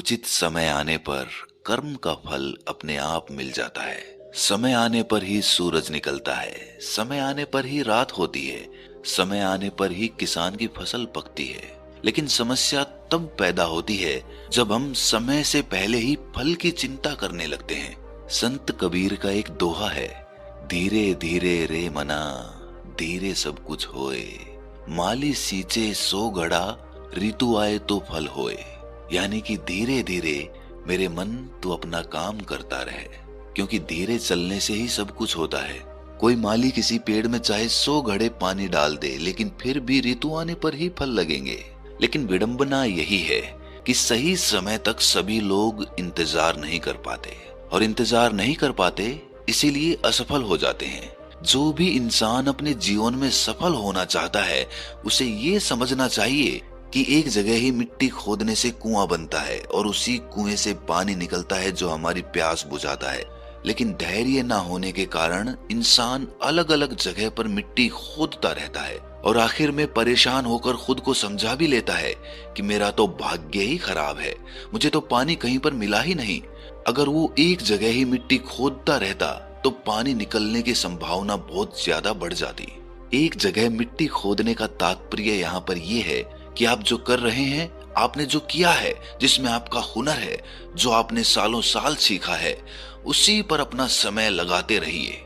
उचित समय आने पर कर्म का फल अपने आप मिल जाता है। समय आने पर ही सूरज निकलता है, समय आने पर ही रात होती है, समय आने पर ही किसान की फसल पकती है। लेकिन समस्या तब पैदा होती है जब हम समय से पहले ही फल की चिंता करने लगते हैं। संत कबीर का एक दोहा है, धीरे धीरे रे मना, धीरे सब कुछ होए, माली सींचे सो घड़ा, ऋतु आए तो फल होए। यानी कि धीरे धीरे मेरे मन तू अपना काम करता रहे, क्योंकि धीरे चलने से ही सब कुछ होता है। कोई माली किसी पेड़ में चाहे 100 घड़े पानी डाल दे, लेकिन फिर भी ऋतु आने पर ही फल लगेंगे। लेकिन विडंबना यही है कि सही समय तक सभी लोग इंतजार नहीं कर पाते, और इंतजार नहीं कर पाते इसीलिए असफल हो जाते हैं। जो भी इंसान अपने जीवन में सफल होना चाहता है, उसे ये समझना चाहिए कि एक जगह ही मिट्टी खोदने से कुआं बनता है और उसी कुएं से पानी निकलता है जो हमारी प्यास बुझाता है। लेकिन धैर्य ना होने के कारण इंसान अलग अलग जगह पर मिट्टी खोदता रहता है और आखिर में परेशान होकर खुद को समझा भी लेता है कि मेरा तो भाग्य ही खराब है, मुझे तो पानी कहीं पर मिला ही नहीं। अगर वो एक जगह ही मिट्टी खोदता रहता तो पानी निकलने की संभावना बहुत ज्यादा बढ़ जाती। एक जगह मिट्टी खोदने का तात्पर्य यहाँ पर यह है कि आप जो कर रहे हैं, आपने जो किया है, जिसमें आपका हुनर है, जो आपने सालों साल सीखा है, उसी पर अपना समय लगाते रहिए।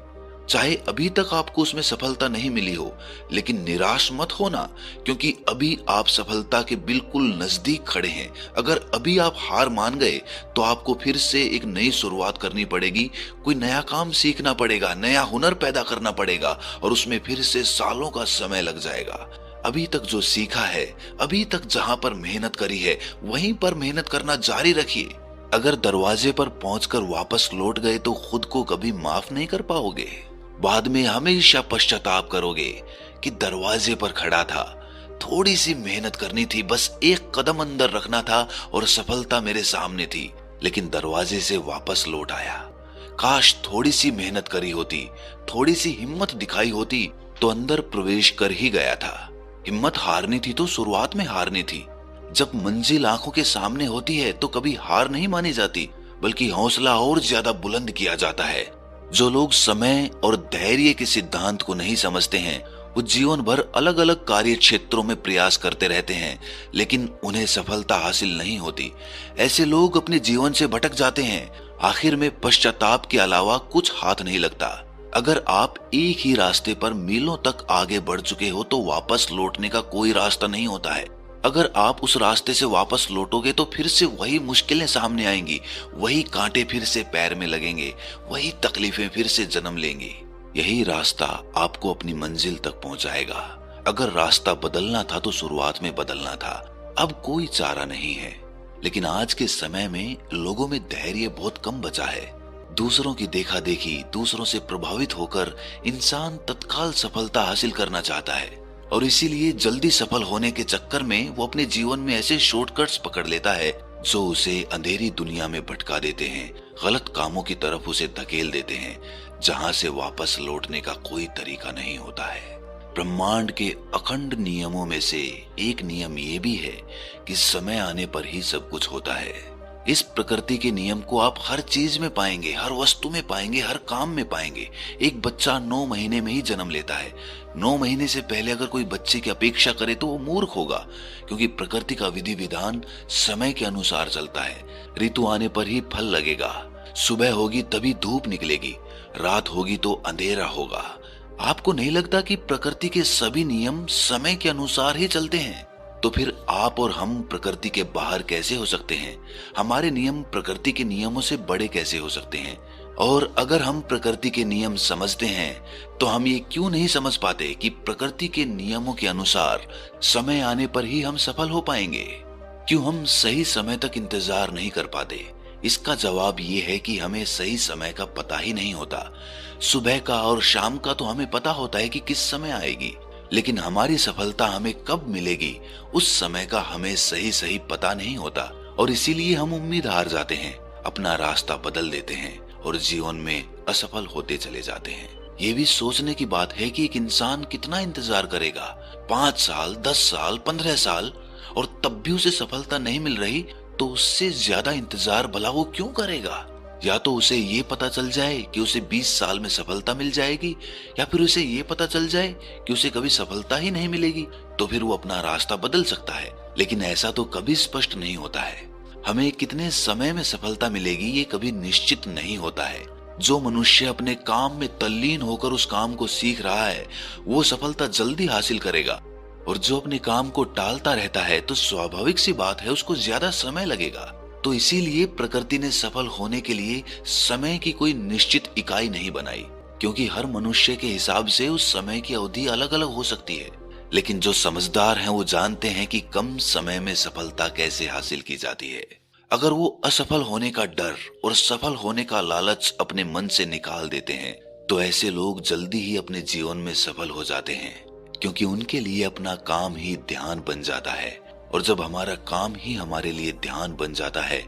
चाहे अभी तक आपको उसमें सफलता नहीं मिली हो, लेकिन निराश मत होना, क्योंकि अभी आप सफलता के बिल्कुल नजदीक खड़े हैं। अगर अभी आप हार मान गए तो आपको फिर से एक नई शुरुआत करनी पड़ेगी, कोई नया काम सीखना पड़ेगा, नया हुनर पैदा करना पड़ेगा, और उसमें फिर से सालों का समय लग जाएगा। अभी तक जो सीखा है, अभी तक जहां पर मेहनत करी है, वहीं पर मेहनत करना जारी रखिए। अगर दरवाजे पर पहुंचकर वापस लौट गए तो खुद को कभी माफ नहीं कर पाओगे। बाद में हमेशा पश्चाताप करोगे कि दरवाजे पर खड़ा था, थोड़ी सी मेहनत करनी थी, बस एक कदम अंदर रखना था और सफलता मेरे सामने थी, लेकिन दरवाजे से वापस लौट आया। काश थोड़ी सी मेहनत करी होती, थोड़ी सी हिम्मत दिखाई होती तो अंदर प्रवेश कर ही गया था। हिम्मत हारनी थी तो शुरुआत में हारनी थी। जब मंजिल आंखों के सामने होती है तो कभी हार नहीं मानी जाती, बल्कि हौसला और ज्यादा बुलंद किया जाता है। जो लोग समय और धैर्य के सिद्धांत को नहीं समझते हैं, वो जीवन भर अलग अलग कार्य क्षेत्रों में प्रयास करते रहते हैं, लेकिन उन्हें सफलता हासिल नहीं होती। ऐसे लोग अपने जीवन से भटक जाते हैं। आखिर में पश्चाताप के अलावा कुछ हाथ नहीं लगता। अगर आप एक ही रास्ते पर मीलों तक आगे बढ़ चुके हो तो वापस लौटने का कोई रास्ता नहीं होता है। अगर आप उस रास्ते से वापस लौटोगे तो फिर से वही मुश्किलें सामने आएंगी, वही कांटे फिर से पैर में लगेंगे, वही तकलीफें फिर से जन्म लेंगी। यही रास्ता आपको अपनी मंजिल तक पहुंचाएगा। अगर रास्ता बदलना था तो शुरुआत में बदलना था, अब कोई चारा नहीं है। लेकिन आज के समय में लोगों में धैर्य बहुत कम बचा है। दूसरों की देखा देखी, दूसरों से प्रभावित होकर इंसान तत्काल सफलता हासिल करना चाहता है, और इसीलिए जल्दी सफल होने के चक्कर में वो अपने जीवन में ऐसे शॉर्टकट्स पकड़ लेता है जो उसे अंधेरी दुनिया में भटका देते हैं, गलत कामों की तरफ उसे धकेल देते हैं, जहां से वापस लौटने का कोई तरीका नहीं होता है। ब्रह्मांड के अखंड नियमों में से एक नियम ये भी है कि समय आने पर ही सब कुछ होता है। इस प्रकृति के नियम को आप हर चीज में पाएंगे, हर वस्तु में पाएंगे, हर काम में पाएंगे। एक बच्चा 9 महीने में ही जन्म लेता है। 9 महीने से पहले अगर कोई बच्चे की अपेक्षा करे तो वो मूर्ख होगा, क्योंकि प्रकृति का विधि विधान समय के अनुसार चलता है। ऋतु आने पर ही फल लगेगा, सुबह होगी तभी धूप निकलेगी, रात होगी तो अंधेरा होगा। आपको नहीं लगता कि प्रकृति के सभी नियम समय के अनुसार ही चलते हैं? तो फिर आप और हम प्रकृति के बाहर कैसे हो सकते हैं? हमारे नियम प्रकृति के नियमों से बड़े कैसे हो सकते हैं? और अगर हम प्रकृति के नियम समझते हैं तो हम ये क्यों नहीं समझ पाते कि प्रकृति के नियमों के अनुसार समय आने पर ही हम सफल हो पाएंगे? क्यों हम सही समय तक इंतजार नहीं कर पाते? इसका जवाब ये है कि हमें सही समय का पता ही नहीं होता। सुबह का और शाम का तो हमें पता होता है कि किस समय आएगी, लेकिन हमारी सफलता हमें कब मिलेगी उस समय का हमें सही सही पता नहीं होता, और इसीलिए हम उम्मीद हार जाते हैं, अपना रास्ता बदल देते हैं और जीवन में असफल होते चले जाते हैं। ये भी सोचने की बात है कि एक इंसान कितना इंतजार करेगा, 5 साल, 10 साल, 15 साल, और तब भी उसे सफलता नहीं मिल रही तो उससे ज्यादा इंतजार भला वो क्यों करेगा? या तो उसे ये पता चल जाए कि उसे 20 साल में सफलता मिल जाएगी, या फिर उसे ये पता चल जाए कि उसे कभी सफलता ही नहीं मिलेगी, तो फिर वो अपना रास्ता बदल सकता है। लेकिन ऐसा तो कभी स्पष्ट नहीं होता है। हमें कितने समय में सफलता मिलेगी ये कभी निश्चित नहीं होता है। जो मनुष्य अपने काम में तल्लीन होकर उस काम को सीख रहा है वो सफलता जल्दी हासिल करेगा, और जो अपने काम को टालता रहता है तो स्वाभाविक सी बात है उसको ज्यादा समय लगेगा। तो इसीलिए प्रकृति ने सफल होने के लिए समय की कोई निश्चित इकाई नहीं बनाई, क्योंकि हर मनुष्य के हिसाब से उस समय की अवधि अलग अलग हो सकती है। लेकिन जो समझदार हैं वो जानते हैं कि कम समय में सफलता कैसे हासिल की जाती है। अगर वो असफल होने का डर और सफल होने का लालच अपने मन से निकाल देते हैं तो ऐसे लोग जल्दी ही अपने जीवन में सफल हो जाते हैं, क्योंकि उनके लिए अपना काम ही ध्यान बन जाता है। और जब हमारा काम ही हमारे लिए ध्यान बन जाता है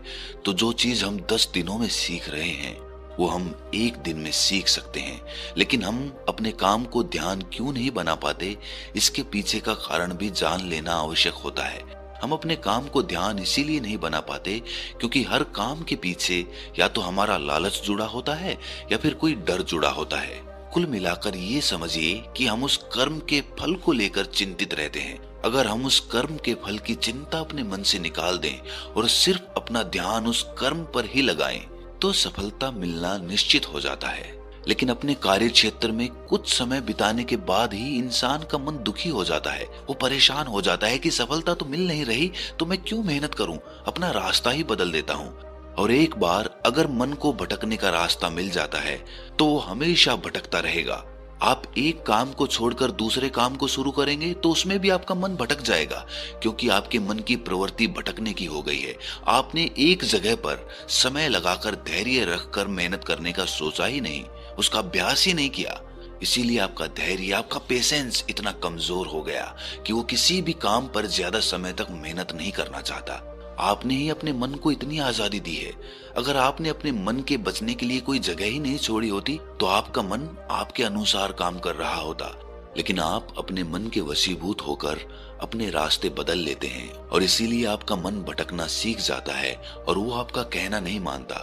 तो जो चीज हम 10 दिनों में सीख रहे हैं वो हम 1 दिन में सीख सकते हैं। लेकिन हम अपने काम को ध्यान क्यों नहीं बना पाते, इसके पीछे का कारण भी जान लेना आवश्यक होता है। हम अपने काम को ध्यान इसीलिए नहीं बना पाते क्योंकि हर काम के पीछे या तो हमारा लालच जुड़ा होता है या फिर कोई डर जुड़ा होता है। कुल मिलाकर ये समझिए कि हम उस कर्म के फल को लेकर चिंतित रहते हैं। अगर हम उस कर्म के फल की चिंता अपने मन से निकाल दें और सिर्फ अपना ध्यान उस कर्म पर ही लगाएं तो सफलता मिलना निश्चित हो जाता है। लेकिन अपने कार्य क्षेत्र में कुछ समय बिताने के बाद ही इंसान का मन दुखी हो जाता है। वो परेशान हो जाता है कि सफलता तो मिल नहीं रही तो मैं क्यों मेहनत करूं, अपना रास्ता ही बदल देता हूं। और एक बार अगर मन को भटकने का रास्ता मिल जाता है तो वो हमेशा भटकता रहेगा। आप एक काम को छोड़कर दूसरे काम को शुरू करेंगे तो उसमें भी आपका मन भटक जाएगा, क्योंकि आपके मन की प्रवृत्ति भटकने की हो गई है। आपने एक जगह पर समय लगाकर धैर्य रखकर मेहनत करने का सोचा ही नहीं, उसका अभ्यास ही नहीं किया। इसीलिए आपका धैर्य, आपका पेशेंस इतना कमजोर हो गया कि वो किसी भी काम पर ज्यादा समय तक मेहनत नहीं करना चाहता। आपने ही अपने मन को इतनी आजादी दी है। अगर आपने अपने मन के बचने के लिए कोई जगह ही नहीं छोड़ी होती तो आपका मन आपके अनुसार काम कर रहा होता। लेकिन आप अपने मन के वशीभूत होकर अपने रास्ते बदल लेते हैं और इसीलिए आपका मन भटकना सीख जाता है और वो आपका कहना नहीं मानता,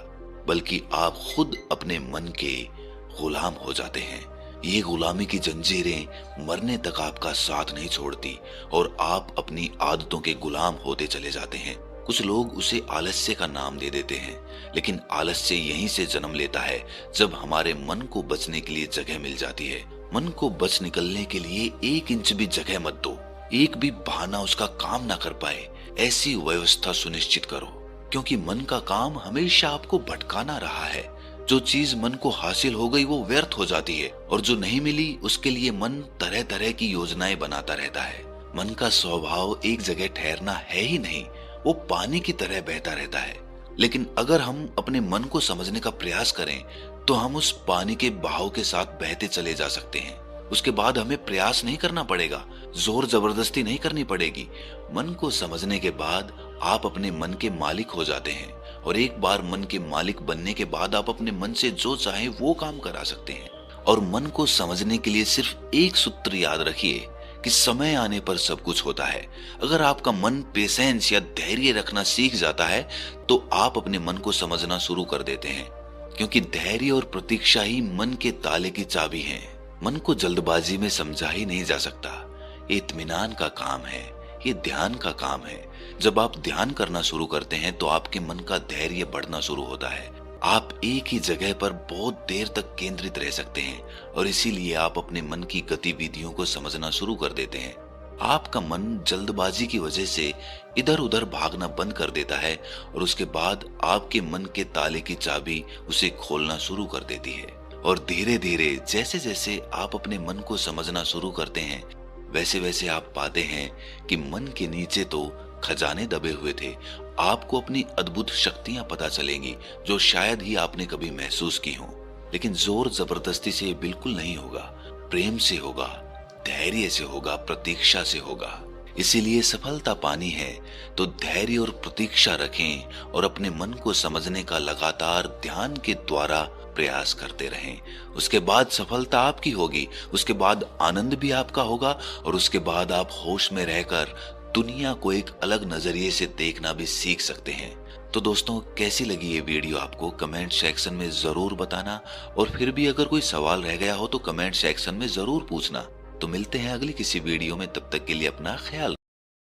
बल्कि आप खुद अपने मन के गुलाम हो जाते हैं। ये गुलामी की जंजीरें मरने तक आपका साथ नहीं छोड़ती और आप अपनी आदतों के गुलाम होते चले जाते हैं। कुछ लोग उसे आलस्य का नाम दे देते हैं, लेकिन आलस्य यहीं से जन्म लेता है जब हमारे मन को बचने के लिए जगह मिल जाती है। मन को बच निकलने के लिए 1 इंच भी जगह मत दो, एक भी बहाना उसका काम ना कर पाए, ऐसी व्यवस्था सुनिश्चित करो, क्योंकि मन का काम हमेशा आपको भटकाना रहा है। जो चीज मन को हासिल हो गई वो व्यर्थ हो जाती है और जो नहीं मिली उसके लिए मन तरह तरह की योजनाएं बनाता रहता है। मन का स्वभाव एक जगह ठहरना है ही नहीं, वो पानी की तरह बहता रहता है। लेकिन अगर हम अपने मन को समझने का प्रयास करें तो हम उस पानी के बहाव के साथ बहते चले जा सकते हैं। उसके बाद हमें प्रयास नहीं करना पड़ेगा, जोर जबरदस्ती नहीं करनी पड़ेगी। मन को समझने के बाद आप अपने मन के मालिक हो जाते हैं और एक बार मन के मालिक बनने के बाद आप अपने मन से जो चाहे वो काम करा सकते हैं। और मन को समझने के लिए सिर्फ एक सूत्र याद रखिए कि समय आने पर सब कुछ होता है। अगर आपका मन पेशेंस या धैर्य रखना सीख जाता है तो आप अपने मन को समझना शुरू कर देते हैं, क्योंकि धैर्य और प्रतीक्षा ही मन के ताले की चाबी है। मन को जल्दबाजी में समझा ही नहीं जा सकता। ये इत्मीनान का काम है, ये ध्यान का काम है। जब आप ध्यान करना शुरू करते हैं तो आपके मन का धैर्य बढ़ना शुरू होता है। आप एक ही जगह पर बहुत देर तक केंद्रित रह सकते हैं और इसीलिए आप अपने मन की गतिविधियों को समझना शुरू कर देते हैं। आपका मन जल्दबाजी की वजह से इधर उधर भागना बंद कर देता है और उसके बाद आपके मन के ताले की चाबी उसे खोलना शुरू कर देती है। और धीरे धीरे जैसे जैसे आप अपने मन को समझना शुरू करते हैं वैसे वैसे आप पाते हैं कि मन के नीचे तो खजाने दबे हुए थे। आपको अपनी अद्भुत शक्तियां पता चलेंगी जो शायद ही आपने कभी महसूस की हो। लेकिन जोर जबरदस्ती से बिल्कुल नहीं होगा, प्रेम से होगा, धैर्य से होगा, प्रतीक्षा से होगा। इसीलिए सफलता पानी है तो धैर्य और प्रतीक्षा रखें और अपने मन को समझने का लगातार ध्यान के द्वारा प्रयास करते रहें। उसके बाद सफलता आपकी होगी, उसके बाद आनंद भी आपका होगा और उसके बाद आप होश में रहकर दुनिया को एक अलग नजरिए से देखना भी सीख सकते हैं। तो दोस्तों, कैसी लगी ये वीडियो आपको कमेंट सेक्शन में जरूर बताना, और फिर भी अगर कोई सवाल रह गया हो तो कमेंट सेक्शन में जरूर पूछना। तो मिलते हैं अगली किसी वीडियो में, तब तक के लिए अपना ख्याल